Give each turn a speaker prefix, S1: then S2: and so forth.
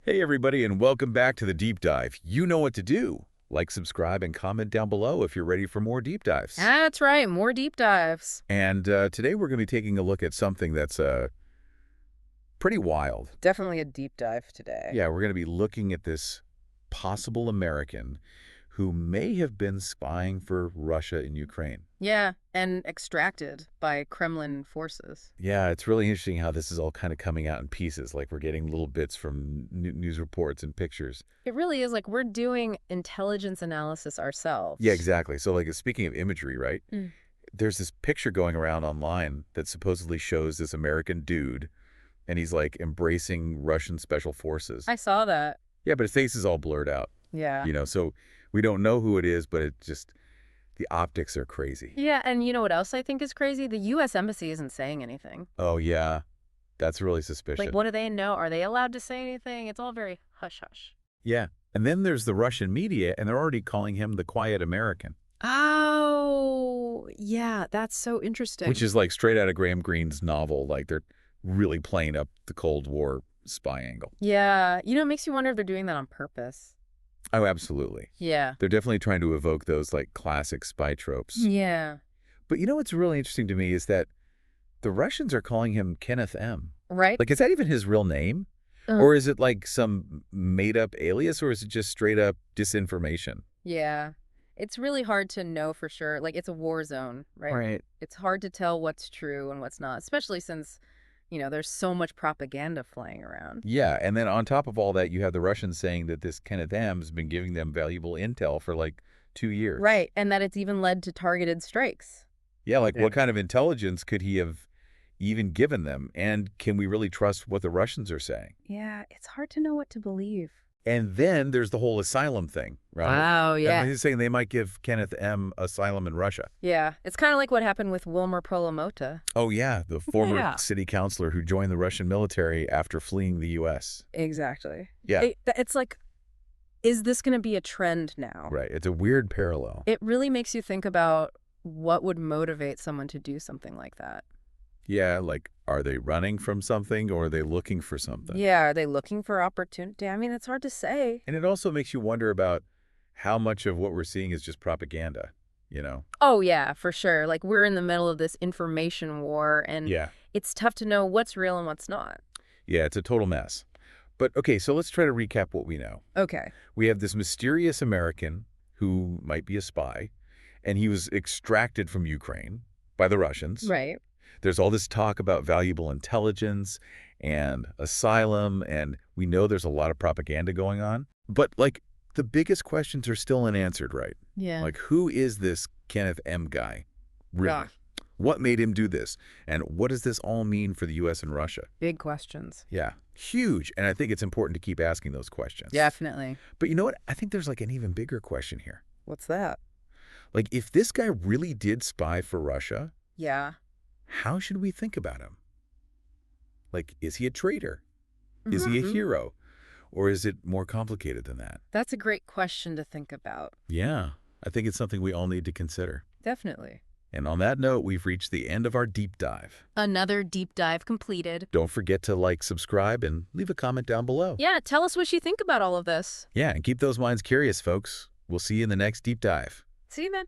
S1: Hey everybody, and welcome back to the Deep Dive. You know what to do. Like, subscribe, and comment down below if you're ready for more deep dives.
S2: That's right, more deep dives.
S1: And today we're going to be taking a look at something that's pretty wild.
S2: Definitely a deep dive today.
S1: Yeah, we're going to be looking at this possible American who may have been spying for Russia in Ukraine.
S2: Yeah, and extracted by Kremlin forces.
S1: Yeah, it's really interesting how this is all kind of coming out in pieces. Like, we're getting little bits from news reports and pictures.
S2: It really is like we're doing intelligence analysis ourselves.
S1: Yeah, exactly. So, like, speaking of imagery, right?
S2: Mm.
S1: There's this picture going around online that supposedly shows this American dude, and he's, like, embracing Russian special forces.
S2: I saw that.
S1: Yeah, but his face is all blurred out,
S2: Yeah.
S1: so we don't know who it is, but it just, the optics are crazy.
S2: Yeah, and you know what else I think is crazy? The U.S. Embassy isn't saying anything.
S1: Oh, yeah. That's really suspicious.
S2: Like, what do they know? Are they allowed to say anything? It's all very hush-hush.
S1: Yeah. And then there's the Russian media, and they're already calling him the quiet American.
S2: Oh, yeah, that's so interesting.
S1: Which is like straight out of Graham Greene's novel. Like, they're really playing up the Cold War spy angle.
S2: Yeah, it makes you wonder if they're doing that on purpose.
S1: Oh, absolutely.
S2: Yeah.
S1: They're definitely trying to evoke those, like, classic spy tropes.
S2: Yeah.
S1: But you know what's really interesting to me is that the Russians are calling him Kenneth M.
S2: Right?
S1: Like, is that even his real name? Or is it like some made-up alias, or is it just straight-up disinformation?
S2: Yeah. It's really hard to know for sure. Like, it's a war zone, right?
S1: Right.
S2: It's hard to tell what's true and what's not, especially since, there's so much propaganda flying around.
S1: Yeah, and then on top of all that, you have the Russians saying that this Kenneth M has been giving them valuable intel for, like, 2 years.
S2: Right, and that it's even led to targeted strikes.
S1: Yeah, like, what kind of intelligence could he have even given them? And can we really trust what the Russians are saying?
S2: Yeah, it's hard to know what to believe.
S1: And then there's the whole asylum thing, right?
S2: Oh, yeah.
S1: And he's saying they might give Kenneth M. asylum in Russia.
S2: Yeah, it's kind of like what happened with Wilmer Puello-Mota.
S1: Oh, yeah, the former
S2: Yeah.
S1: city councilor who joined the Russian military after fleeing the U.S.
S2: Exactly.
S1: Yeah.
S2: It's like, is this going to be a trend now?
S1: Right. It's a weird parallel.
S2: It really makes you think about what would motivate someone to do something like that.
S1: Yeah, like, are they running from something or are they looking for something?
S2: Yeah, are they looking for opportunity? I mean, it's hard to say.
S1: And it also makes you wonder about how much of what we're seeing is just propaganda,
S2: Oh, yeah, for sure. Like, we're in the middle of this information war, and
S1: Yeah.
S2: it's tough to know what's real and what's not.
S1: Yeah, it's a total mess. But, okay, so let's try to recap what we know.
S2: Okay.
S1: We have this mysterious American who might be a spy, and he was extracted from Ukraine by the Russians.
S2: Right.
S1: There's all this talk about valuable intelligence and asylum, and we know there's a lot of propaganda going on. But, like, the biggest questions are still unanswered, right?
S2: Yeah.
S1: Like, who is this Kenneth M. guy? Really?
S2: Yeah.
S1: What made him do this? And what does this all mean for the U.S. and Russia?
S2: Big questions.
S1: Yeah, huge. And I think it's important to keep asking those questions.
S2: Definitely.
S1: But you know what? I think there's, like, an even bigger question here.
S2: What's that?
S1: Like, if this guy really did spy for Russia,
S2: Yeah.
S1: how should we think about him? Like, is he a traitor? Is he a hero? Or is it more complicated than that?
S2: That's a great question to think about.
S1: Yeah, I think it's something we all need to consider.
S2: Definitely.
S1: And on that note, we've reached the end of our deep dive.
S2: Another deep dive completed.
S1: Don't forget to like, subscribe, and leave a comment down below.
S2: Yeah, tell us what you think about all of this.
S1: Yeah, and keep those minds curious, folks. We'll see you in the next deep dive.
S2: See you then.